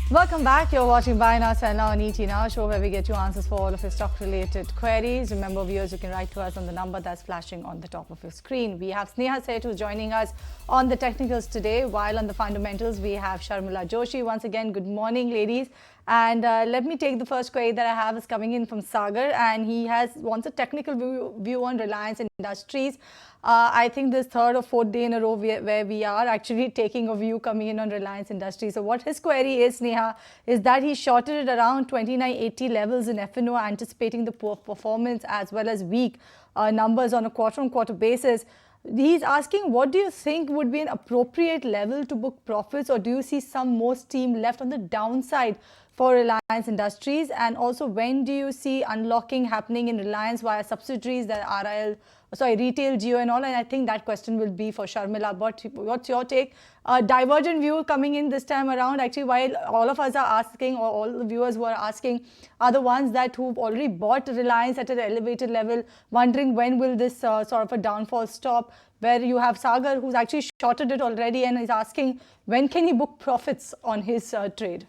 Welcome back. You're watching Buy Now, Sell Now on ET Now, show where we get you answers for all of your stock-related queries. Remember, viewers, you can write to us on the number that's flashing on the top of your screen. We have Sneha Seth who's joining us on the technicals today, while on the fundamentals we have Sharmila Joshi. Once again, good morning, ladies. And let me take the first query that I have is coming in from Sagar, and he wants a technical view on Reliance Industries. I think this third or fourth day in a row where we are actually taking a view coming in on Reliance Industries. So what his query is, Neha, is that he shorted it around 2980 levels in F&O, anticipating the poor performance as well as weak numbers on a quarter-on-quarter basis. He's asking, what do you think would be an appropriate level to book profits, or do you see some more steam left on the downside for Reliance Industries? And also, when do you see unlocking happening in Reliance via subsidiaries that retail, Geo and all? And I think that question will be for Sharmila. But what's your take? Divergent view coming in this time around. Actually, while all of us are asking, or all the viewers who are asking, are the ones who've already bought Reliance at an elevated level, wondering when will this sort of a downfall stop, where you have Sagar who's actually shorted it already and is asking when can he book profits on his trade.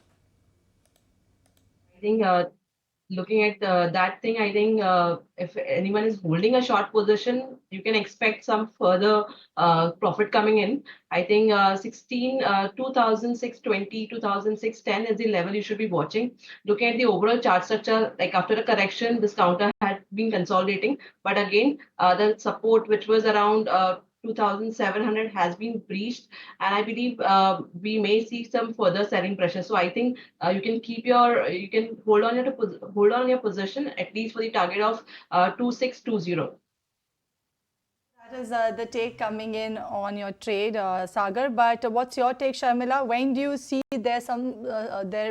I think looking at that thing, I think if anyone is holding a short position, you can expect some further profit coming in. I think 2006.20, 2006.10 is the level you should be watching. Looking at the overall chart structure, like after a correction, this counter had been consolidating. But again, the support which was around 2,700 has been breached, and I believe we may see some further selling pressure. So I think you can hold on your position at least for the target of 2620. That is the take coming in on your trade, Sagar. But what's your take, Sharmila? When do you see there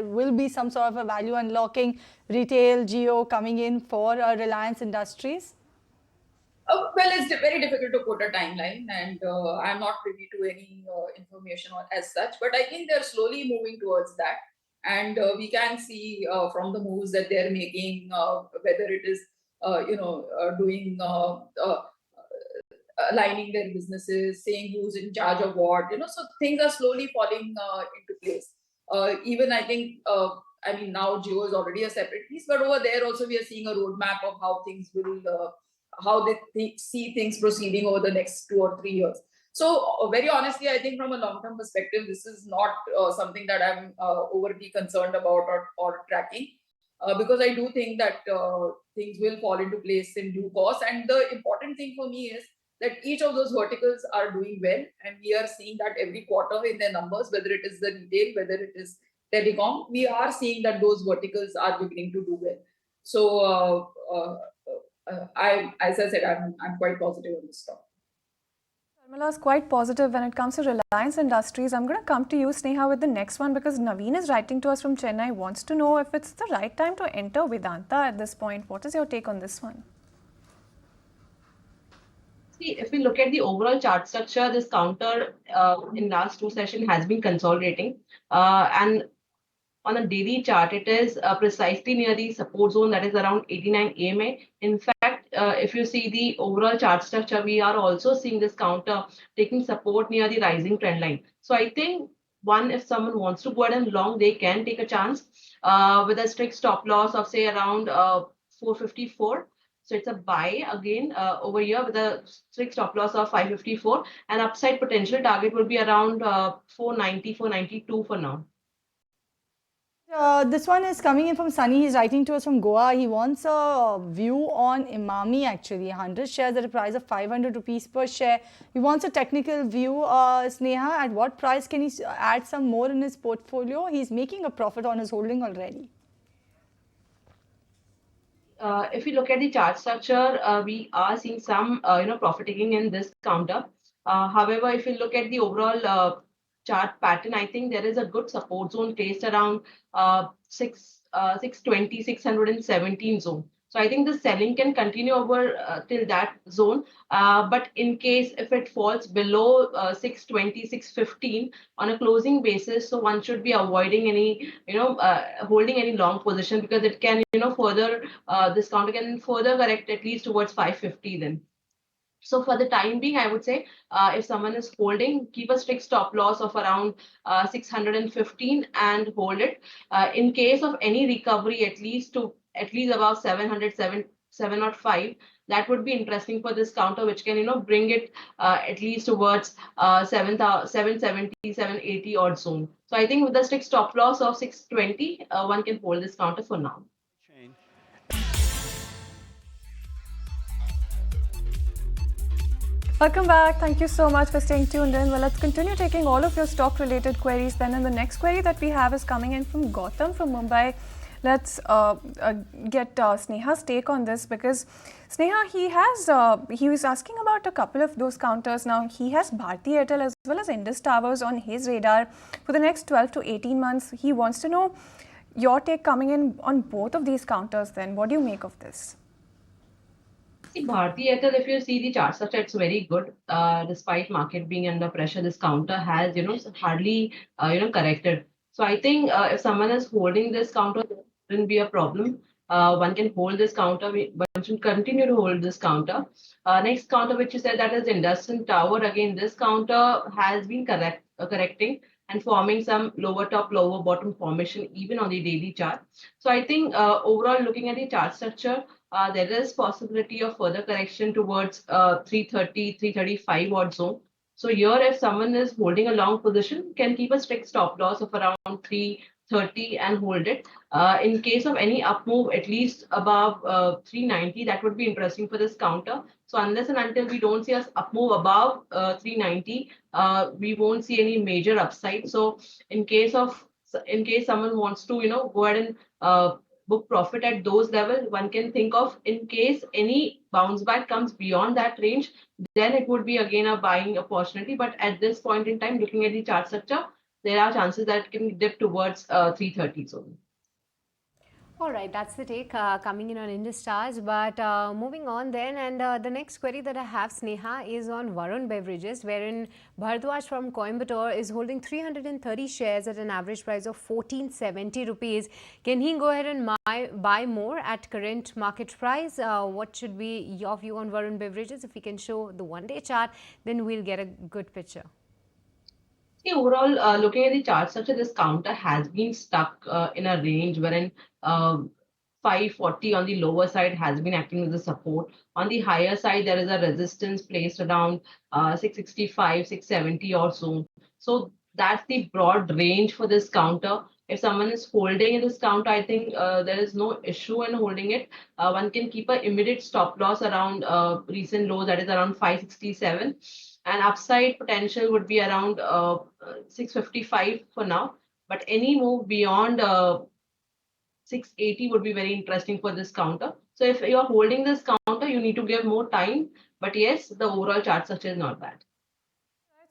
will be some sort of a value unlocking retail Geo coming in for Reliance Industries? Well, it's very difficult to put a timeline, and I'm not privy to any information as such. But I think they're slowly moving towards that, and we can see from the moves that they're making, whether it is doing aligning their businesses, saying who's in charge of what, so things are slowly falling into place. Even I think, now Geo is already a separate piece, but over there also we are seeing a roadmap of how things will, how they see things proceeding over the next 2 or 3 years. So very honestly, I think from a long-term perspective, this is not something that I'm overly concerned about or tracking. Because I do think that things will fall into place in due course. And the important thing for me is that each of those verticals are doing well, and we are seeing that every quarter in their numbers, whether it is the retail, whether it is telecom, we are seeing that those verticals are beginning to do well. So as I said, I'm quite positive on this stock. Sharmila is quite positive when it comes to Reliance Industries. I'm going to come to you, Sneha, with the next one, because Naveen is writing to us from Chennai, wants to know if it's the right time to enter Vedanta at this point. What is your take on this one? See, if we look at the overall chart structure, this counter in last 2 sessions has been consolidating. And on a daily chart, it is precisely near the support zone that is around 89 AMA. In fact, if you see the overall chart structure, we are also seeing this counter taking support near the rising trend line. So I think if someone wants to go ahead and long, they can take a chance with a strict stop loss of say around 454. So it's a buy again over here with a strict stop loss of 554, and upside potential target will be around 490, 492 for now. This one is coming in from Sunny. He's writing to us from Goa. He wants a view on Imami, actually. 100 shares at a price of 500 rupees per share. He wants a technical view. Sneha, at what price can he add some more in his portfolio? He's making a profit on his holding already. If you look at the chart structure, we are seeing some profit taking in this counter. However, if you look at the overall chart pattern, I think there is a good support zone placed around 620, 617 zone. So I think the selling can continue over till that zone. But in case if it falls below 620, 615 on a closing basis, so one should be avoiding any, holding any long position, because it can, further, this counter can further correct at least towards 550 then. So for the time being, I would say if someone is holding, keep a strict stop loss of around 615 and hold it. In case of any recovery, at least above 705, that would be interesting for this counter, which can bring it at least towards 770, 780 odd zone. So I think with the strict stop loss of 620, one can hold this counter for now. Welcome back. Thank you so much for staying tuned in. Well, let's continue taking all of your stock related queries then. And the next query that we have is coming in from Gautam from Mumbai. Let's get Sneha's take on this, because Sneha, he was asking about a couple of those counters. Now, he has Bharti Airtel as well as Indus Towers on his radar for the next 12 to 18 months. He wants to know your take coming in on both of these counters then. What do you make of this? Bharti Airtel, if you see the chart structure, it's very good. Despite market being under pressure, this counter has, hardly, corrected. So I think if someone is holding this counter, there wouldn't be a problem. One can hold this counter. One should continue to hold this counter. Next counter, which you said, that is Indus Tower. Again, this counter has been correcting and forming some lower top, lower bottom formation even on the daily chart. So I think overall, looking at the chart structure, there is possibility of further correction towards 330, 335 odd zone. So here, if someone is holding a long position, can keep a strict stop loss of around 330 and hold it. In case of any up move, at least above 390, that would be interesting for this counter. So unless and until we don't see us up move above 390, we won't see any major upside. So in case someone wants to, go ahead and book profit at those levels, one can think of, in case any bounce back comes beyond that range, then it would be again a buying opportunity. But at this point in time, looking at the chart structure, there are chances that it can dip towards 330 zone. All right, that's the take coming in on Indus Stars. But moving on then, and the next query that I have, Sneha, is on Varun Beverages, wherein Bharadwaj from Coimbatore is holding 330 shares at an average price of 1470 rupees. Can he go ahead and buy more at current market price? What should be your view on Varun Beverages? If we can show the one-day chart, then we'll get a good picture. Overall, looking at the chart structure, this counter has been stuck in a range wherein 540 on the lower side has been acting as a support. On the higher side, there is a resistance placed around 665, 670 or so. So that's the broad range for this counter. If someone is holding in this counter, I think there is no issue in holding it. One can keep an immediate stop loss around recent low, that is around 567. And upside potential would be around 655 for now. But any move beyond 680 would be very interesting for this counter. So if you're holding this counter, you need to give more time. But yes, the overall chart structure is not bad.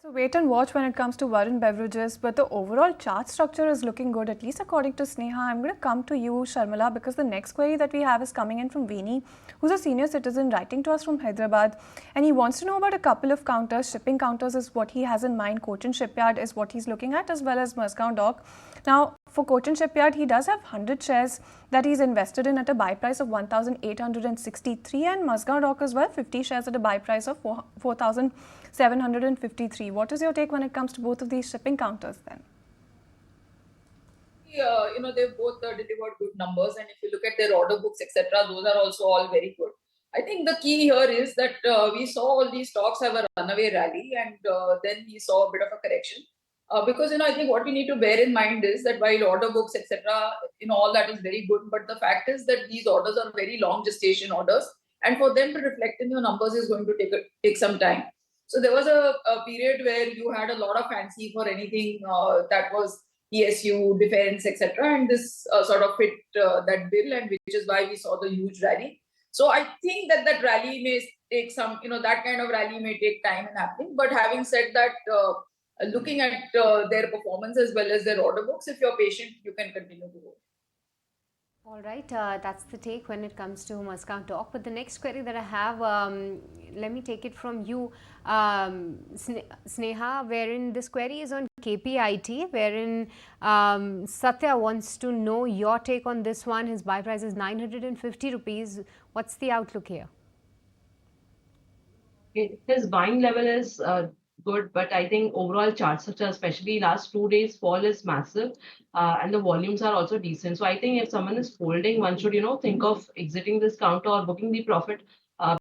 So wait and watch when it comes to Varun Beverages, but the overall chart structure is looking good, at least according to Sneha. I'm going to come to you, Sharmila, because the next query that we have is coming in from Vini, who's a senior citizen writing to us from Hyderabad, and he wants to know about a couple of counters. Shipping counters is what he has in mind. Cochin Shipyard is what he's looking at, as well as Mazagon Dock. Now, for Cochin Shipyard, he does have 100 shares that he's invested in at a buy price of 1,863, and Mazagon Dock as well, 50 shares at a buy price of 4,753. What is your take when it comes to both of these shipping counters then? They've both delivered good numbers, and if you look at their order books, etc., those are also all very good. I think the key here is that we saw all these stocks have a runaway rally, and then we saw a bit of a correction. Because I think what we need to bear in mind is that while order books, etc., all that is very good, but the fact is that these orders are very long gestation orders, and for them to reflect in your numbers is going to take some time. So there was a period where you had a lot of fancy for anything that was PSU, defense, etc., and this sort of fit that bill, and which is why we saw the huge rally. So I think that rally may take some, that kind of rally may take time in happening. But having said that, looking at their performance as well as their order books, if you're patient, you can continue to hold. All right, that's the take when it comes to Mazagon Dock. But the next query that I have, let me take it from you, Sneha, wherein this query is on KPIT, wherein Satya wants to know your take on this one. His buy price is 950 rupees. What's the outlook here? His buying level is good, but I think overall chart structure, especially last 2 days, fall is massive, and the volumes are also decent. So I think if someone is holding, one should think of exiting this counter or booking the profit.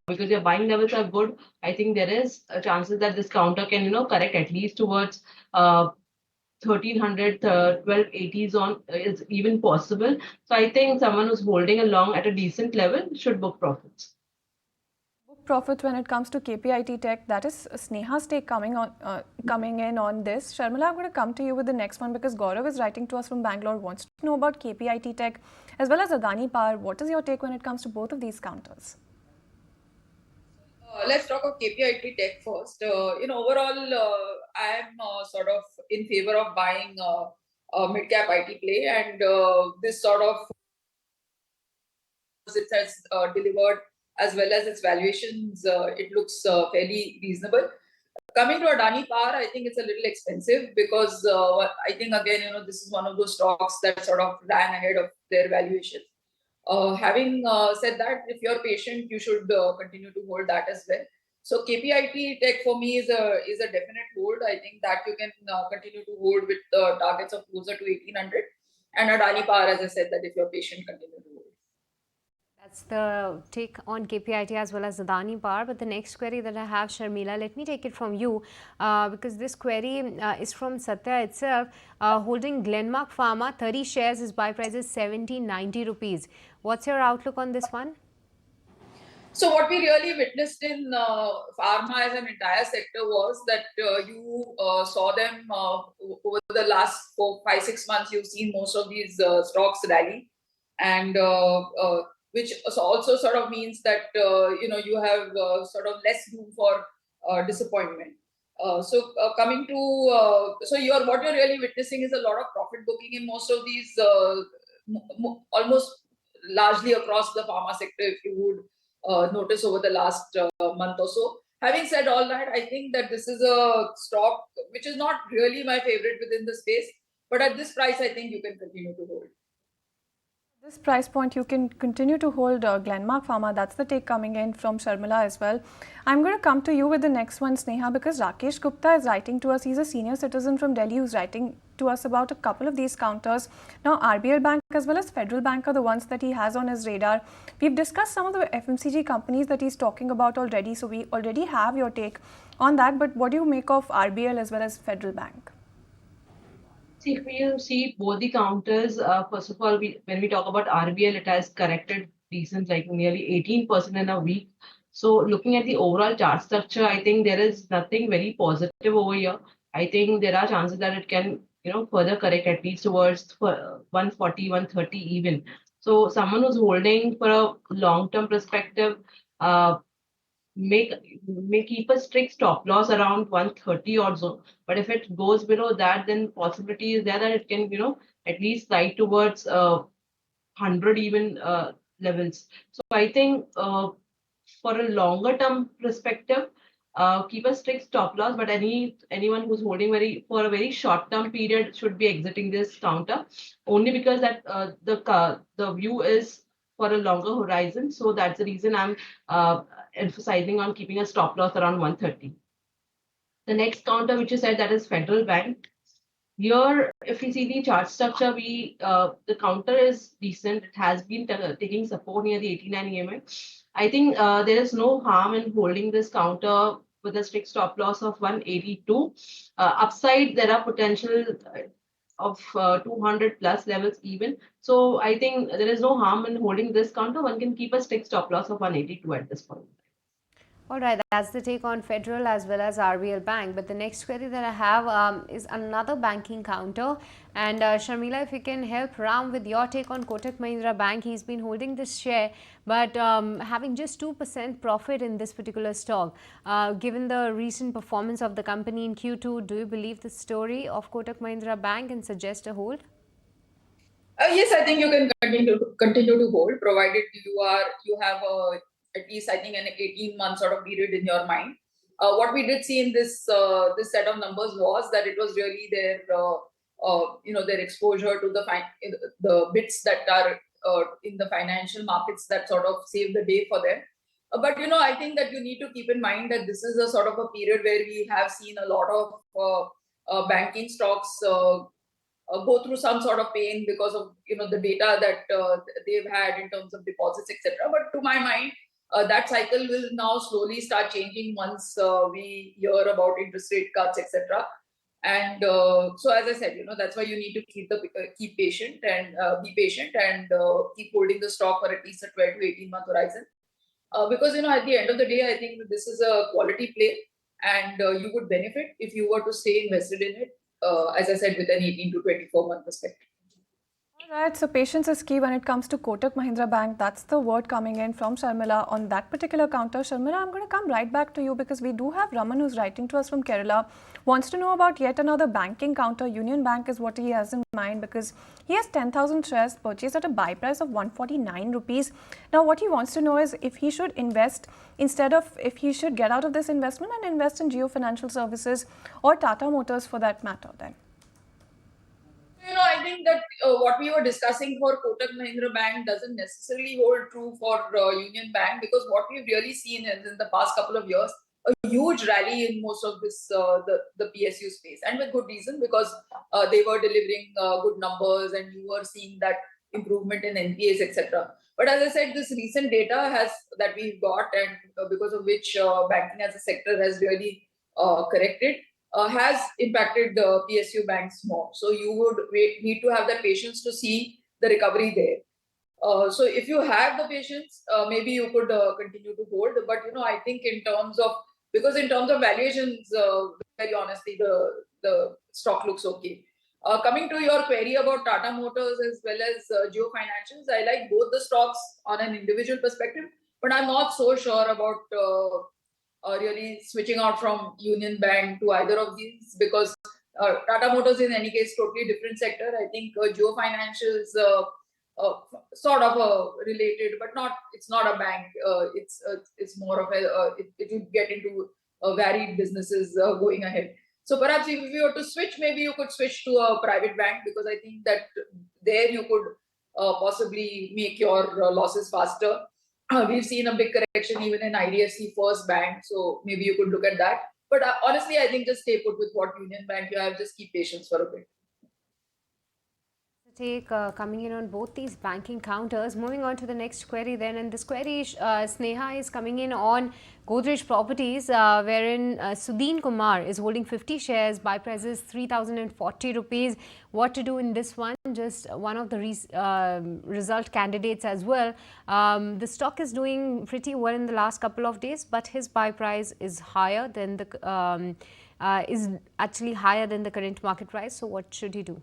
Because your buying levels are good, I think there is a chances that this counter can correct at least towards 1300, 1280s on is even possible. So I think someone who's holding along at a decent level should book profits. Book profits when it comes to KPIT Tech, that is Sneha's take coming in on this. Sharmila, I'm going to come to you with the next one because Gaurav is writing to us from Bangalore, wants to know about KPIT Tech as well as Adani Power. What is your take when it comes to both of these counters? Let's talk of KPIT Tech first. Overall, I am sort of in favor of buying a mid-cap IT play, and this sort of it has delivered as well as its valuations. It looks fairly reasonable. Coming to Adani Power, I think it's a little expensive because I think again, this is one of those stocks that sort of ran ahead of their valuation. Having said that, if you're patient, you should continue to hold that as well. So KPIT Tech for me is a definite hold. I think that you can continue to hold with targets of closer to 1800. And Adani Power, as I said, that if you're patient, continue to hold. That's the take on KPIT as well as Adani Power. But the next query that I have, Sharmila, let me take it from you because this query is from Satya itself. Holding Glenmark Pharma, 30 shares, his buy price is 70-90 rupees. What's your outlook on this one? So what we really witnessed in pharma as an entire sector was that you saw them over the last 5-6 months. You've seen most of these stocks rally, and which also sort of means that you have sort of less room for disappointment. Coming to what you're really witnessing is a lot of profit booking in most of these, almost largely across the pharma sector, if you would notice over the last month or so. Having said all that, I think that this is a stock which is not really my favorite within the space, but at this price, I think you can continue to hold. This price point, you can continue to hold Glenmark Pharma. That's the take coming in from Sharmila as well. I'm going to come to you with the next one, Sneha, because Rakesh Gupta is writing to us. He's a senior citizen from Delhi who's writing to us about a couple of these counters. Now, RBL Bank as well as Federal Bank are the ones that he has on his radar. We've discussed some of the FMCG companies that he's talking about already, so we already have your take on that. But what do you make of RBL as well as Federal Bank? See, if you see both the counters, first of all, when we talk about RBL, it has corrected decent, like nearly 18% in a week. So looking at the overall chart structure, I think there is nothing very positive over here. I think there are chances that it can, further correct at least towards 140, 130 even. So someone who's holding for a long-term perspective, may keep a strict stop loss around 130 or so. But if it goes below that, then possibility is there that it can, at least slide towards 100 even levels. So I think for a longer term perspective, keep a strict stop loss. But anyone who's holding for a very short term period should be exiting this counter, only because that the view is for a longer horizon. So that's the reason I'm emphasizing on keeping a stop loss around 130. The next counter, which you said, that is Federal Bank. Here, if you see the chart structure, the counter is decent. It has been taking support near the 89 EMA. I think there is no harm in holding this counter with a strict stop loss of 182. Upside, there are potential of 200 plus levels even. So I think there is no harm in holding this counter. One can keep a strict stop loss of 182 at this point. All right, that's the take on Federal as well as RBL Bank. But the next query that I have is another banking counter. And Sharmila, if you can help Ram with your take on Kotak Mahindra Bank. He's been holding this share, but having just 2% profit in this particular stock. Given the recent performance of the company in Q2, do you believe the story of Kotak Mahindra Bank and suggest a hold? Yes, I think you can continue to hold, provided you have at least, I think, an 18-month sort of period in your mind. What we did see in this set of numbers was that it was really their exposure to the bits that are in the financial markets that sort of saved the day for them. But I think that you need to keep in mind that this is a sort of a period where we have seen a lot of banking stocks go through some sort of pain because of the data that they've had in terms of deposits, etc. But to my mind, that cycle will now slowly start changing once we hear about interest rate cuts, etc. And so, as I said, that's why you need to keep patient and be patient and keep holding the stock for at least a 12 to 18-month horizon. Because at the end of the day, I think this is a quality play, and you would benefit if you were to stay invested in it. As I said, with an 18 to 24-month perspective. All right, so patience is key when it comes to Kotak Mahindra Bank. That's the word coming in from Sharmila on that particular counter. Sharmila, I'm going to come right back to you because we do have Raman who's writing to us from Kerala. Wants to know about yet another banking counter. Union Bank is what he has in mind because he has 10,000 shares purchased at a buy price of 149 rupees. Now, what he wants to know is if he should invest if he should get out of this investment and invest in Jio Financial Services or Tata Motors for that matter then. I think that what we were discussing for Kotak Mahindra Bank doesn't necessarily hold true for Union Bank, because what we've really seen is in the past couple of years, a huge rally in most of this the PSU space, and with good reason, because they were delivering good numbers and you were seeing that improvement in NPAs, etc. But as I said, this recent data that we've got, and because of which banking as a sector has really corrected, has impacted the PSU banks more. So you would need to have the patience to see the recovery there. So if you have the patience, maybe you could continue to hold. But I think in terms of valuations, very honestly, the stock looks okay. Coming to your query about Tata Motors as well as Jio Financials, I like both the stocks on an individual perspective, but I'm not so sure about really switching out from Union Bank to either of these, because Tata Motors in any case totally different sector. I think Jio Financial is sort of related, but it's not a bank. It's more of it will get into varied businesses going ahead. So perhaps if you were to switch, maybe you could switch to a private bank, because I think that there you could possibly make your losses faster. We've seen a big correction even in IDFC First Bank, so maybe you could look at that. But honestly, I think just stay put with what Union Bank you have. Just keep patience for a bit. Take coming in on both these banking counters. Moving on to the next query then, and this query Sneha is coming in on Godrej Properties, wherein Sudeen Kumar is holding 50 shares, buy price is 3,040 rupees. What to do in this one? Just one of the result candidates as well. The stock is doing pretty well in the last couple of days, but his buy price is higher than the is actually higher than the current market price. So what should he do?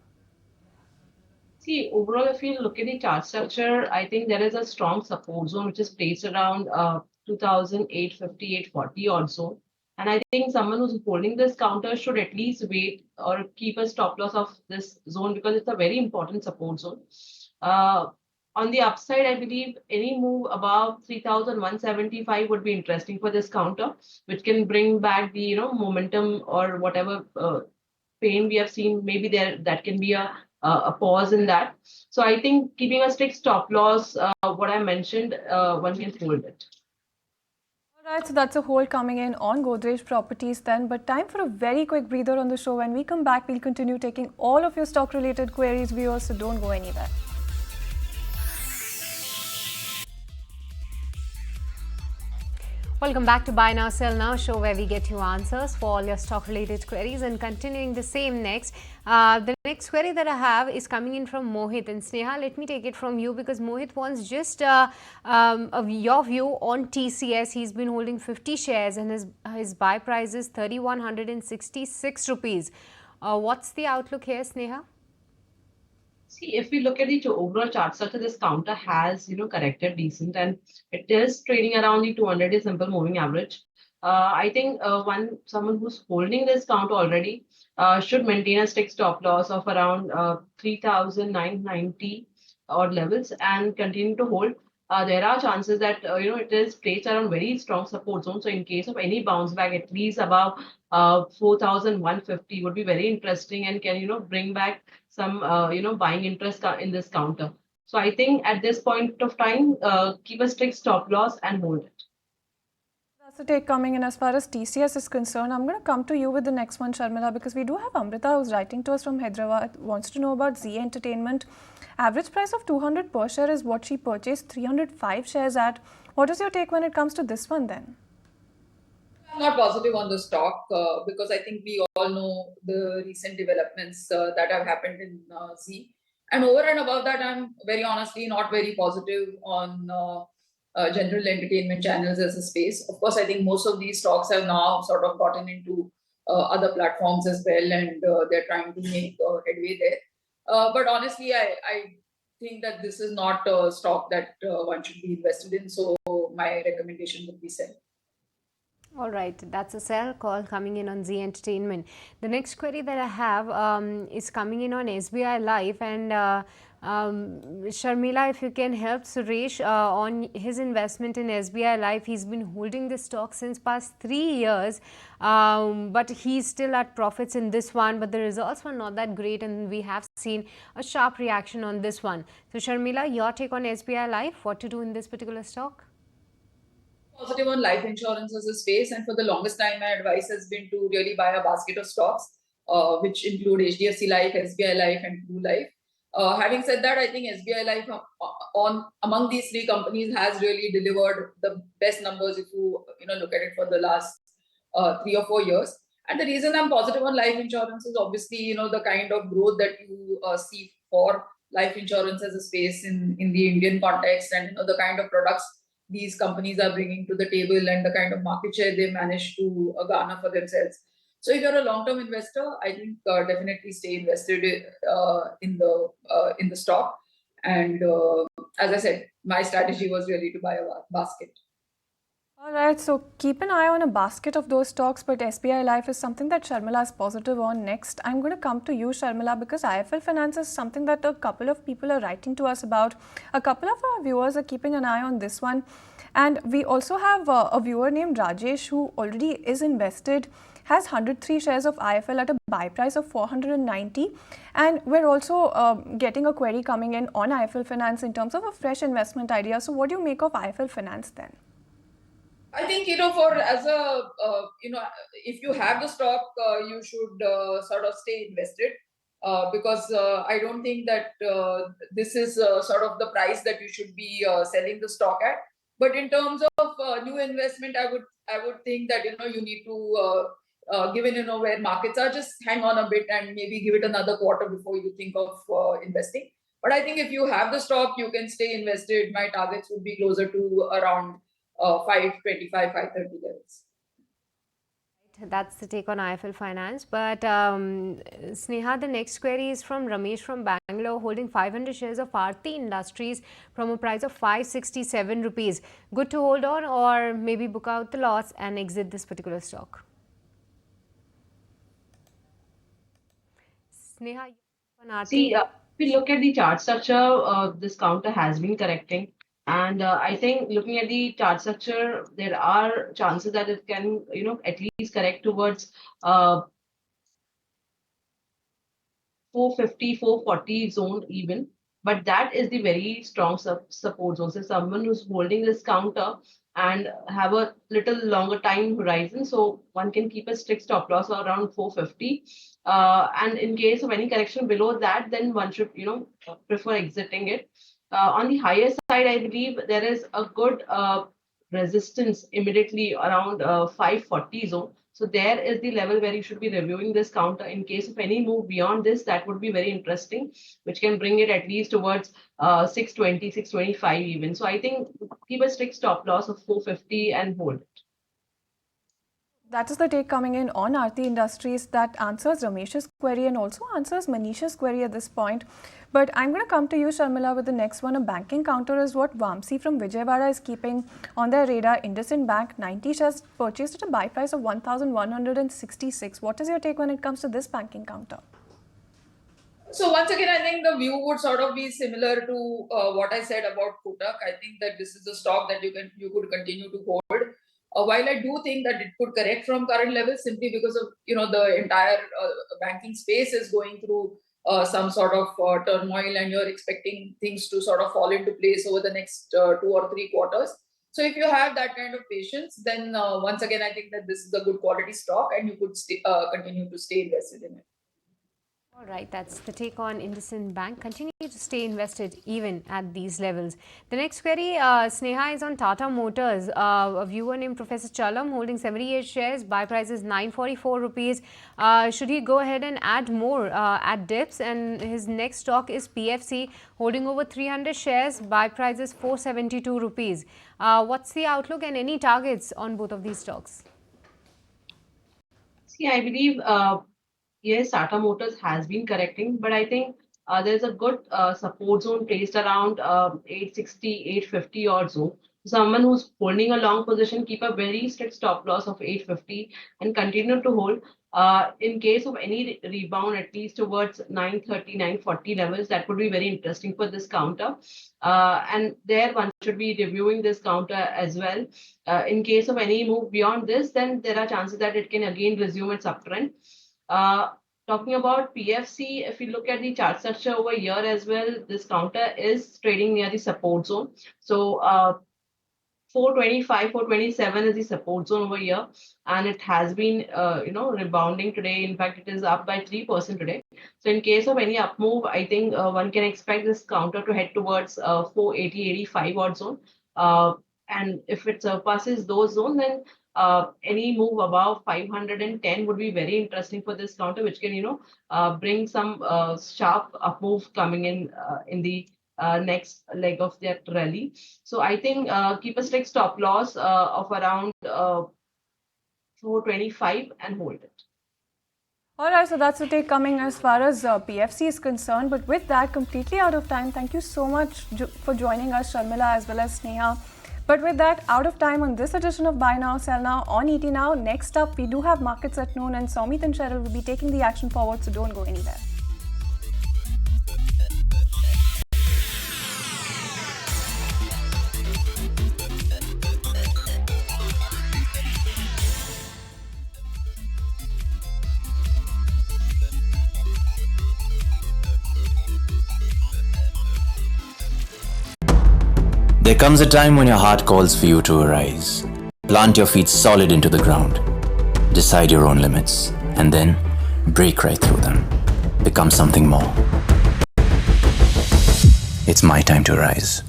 See, overall, if you look at the chart structure, I think there is a strong support zone which is placed around 2,850, 840 also. And I think someone who's holding this counter should at least wait or keep a stop loss of this zone, because it's a very important support zone. On the upside, I believe any move above 3,175 would be interesting for this counter, which can bring back the momentum or whatever pain we have seen. Maybe that can be a pause in that. So I think keeping a strict stop loss, what I mentioned, one can hold it. All right, so that's a hold coming in on Godrej Properties then. But time for a very quick breather on the show. When we come back, we'll continue taking all of your stock-related queries, viewers, so don't go anywhere. Welcome back to Buy Now, Sell Now show, where we get you answers for all your stock-related queries, and continuing the same next. The next query that I have is coming in from Mohit, and Sneha, let me take it from you, because Mohit wants just your view on TCS. He's been holding 50 shares and his buy price is 3,166 rupees. What's the outlook here, Sneha? See, if we look at the overall chart structure, this counter has, corrected decent, and it is trading around the 200-day simple moving average. I think someone who's holding this counter already should maintain a strict stop loss of around 3,990 odd levels and continue to hold. There are chances that it is placed around very strong support zone. So in case of any bounce back, at least above 4,150 would be very interesting and can bring back some buying interest in this counter. So I think at this point of time, keep a strict stop loss and hold it. That's the take coming in as far as TCS is concerned. I'm going to come to you with the next one, Sharmila, because we do have Amrita who's writing to us from Hyderabad, wants to know about Z Entertainment. Average price of 200 per share is what she purchased 305 shares at. What is your take when it comes to this one then? I'm not positive on the stock because I think we all know the recent developments that have happened in Z. And over and above that, I'm very honestly not very positive on general entertainment channels as a space. Of course, I think most of these stocks have now sort of gotten into other platforms as well, and they're trying to make headway there. But honestly, I think that this is not a stock that one should be invested in. So my recommendation would be sell. All right, that's a sell call coming in on Z Entertainment. The next query that I have is coming in on SBI Life, and Sharmila, if you can help Suresh on his investment in SBI Life. He's been holding this stock since past 3 years, but he's still at profits in this one, but the results were not that great and we have seen a sharp reaction on this one. So Sharmila, your take on SBI Life, what to do in this particular stock? Positive on life insurance as a space, and for the longest time my advice has been to really buy a basket of stocks which include HDFC Life, SBI Life and True Life. Having said that, I think SBI Life among these three companies has really delivered the best numbers if you look at it for the last 3 or 4 years. And the reason I'm positive on life insurance is obviously the kind of growth that you see for life insurance as a space in the Indian context, and the kind of products these companies are bringing to the table and the kind of market share they manage to garner for themselves. So if you're a long-term investor, I think definitely stay invested in the stock. And as I said, my strategy was really to buy a basket. All right, so keep an eye on a basket of those stocks, but SBI Life is something that Sharmila is positive on. Next, I'm going to come to you, Sharmila, because IFL Finance is something that a couple of people are writing to us about. A couple of our viewers are keeping an eye on this one. And we also have a viewer named Rajesh who already is invested, has 103 shares of IFL at a buy price of 490. And we're also getting a query coming in on IFL Finance in terms of a fresh investment idea. So what do you make of IFL Finance then? I think, if you have the stock, you should sort of stay invested because I don't think that this is sort of the price that you should be selling the stock at. But in terms of new investment, I would think that, you need to, given, where markets are, just hang on a bit and maybe give it another quarter before you think of investing. But I think if you have the stock, you can stay invested. My targets would be closer to around 525, 530 levels. That's the take on IFL Finance. But Sneha, the next query is from Ramesh from Bangalore, holding 500 shares of Aarti Industries from a price of 567 rupees. Good to hold on, or maybe book out the loss and exit this particular stock? Sneha, on Aarti. See, if we look at the chart structure, this counter has been correcting. And I think looking at the chart structure, there are chances that it can, at least correct towards 450, 440 zone even. But that is the very strong support zone. So someone who's holding this counter and have a little longer time horizon, so one can keep a strict stop loss around 450. And in case of any correction below that, then one should, prefer exiting it. On the higher side, I believe there is a good resistance immediately around 540 zone. So there is the level where you should be reviewing this counter. In case of any move beyond this, that would be very interesting, which can bring it at least towards 620, 625 even. So I think keep a strict stop loss of 450 and hold it. That is the take coming in on Aarti Industries. That answers Ramesh's query and also answers Manisha's query at this point. But I'm going to come to you, Sharmila, with the next one. A banking counter is what Vamsi from Vijayawada is keeping on their radar. IndusInd Bank, 90 shares purchased at a buy price of 1,166. What is your take when it comes to this banking counter? So once again, I think the view would sort of be similar to what I said about KOTAK. I think that this is a stock that you could continue to hold. While I do think that it could correct from current levels simply because of the entire banking space is going through some sort of turmoil, and you're expecting things to sort of fall into place over the next 2 or 3 quarters. So if you have that kind of patience, then once again, I think that this is a good quality stock and you could continue to stay invested in it. All right, that's the take on IndusInd Bank. Continue to stay invested even at these levels. The next query, Sneha, is on Tata Motors. A viewer named Professor Chalam holding 78 shares, buy price is 944 rupees. Should he go ahead and add more at dips? And his next stock is PFC, holding over 300 shares, buy price is 472 rupees. What's the outlook and any targets on both of these stocks? See, I believe yes, Tata Motors has been correcting, but I think there's a good support zone placed around 860, 850 or so. Someone who's holding a long position, keep a very strict stop loss of 850 and continue to hold. In case of any rebound, at least towards 930, 940 levels, that would be very interesting for this counter. And there one should be reviewing this counter as well. In case of any move beyond this, then there are chances that it can again resume its uptrend. Talking about PFC, if you look at the chart structure over here as well, this counter is trading near the support zone. So 425, 427 is the support zone over here, and it has been rebounding today. In fact, it is up by 3% today. So in case of any up move, I think one can expect this counter to head towards 480, 85 odd zone. And if it surpasses those zones, then any move above 510 would be very interesting for this counter, which can bring some sharp up move coming in the next leg of that rally. So I think keep a strict stop loss of around 425 and hold it. All right, so that's the take coming as far as PFC is concerned. But with that, completely out of time. Thank you so much for joining us, Sharmila, as well as Sneha. But with that, out of time on this edition of Buy Now, Sell Now on ET Now. Next up, we do have markets at noon, and Soumit and Cheryl will be taking the action forward, so don't go anywhere. There comes a time when your heart calls for you to arise. Plant your feet solid into the ground. Decide your own limits. And then break right through them. Become something more. It's my time to rise.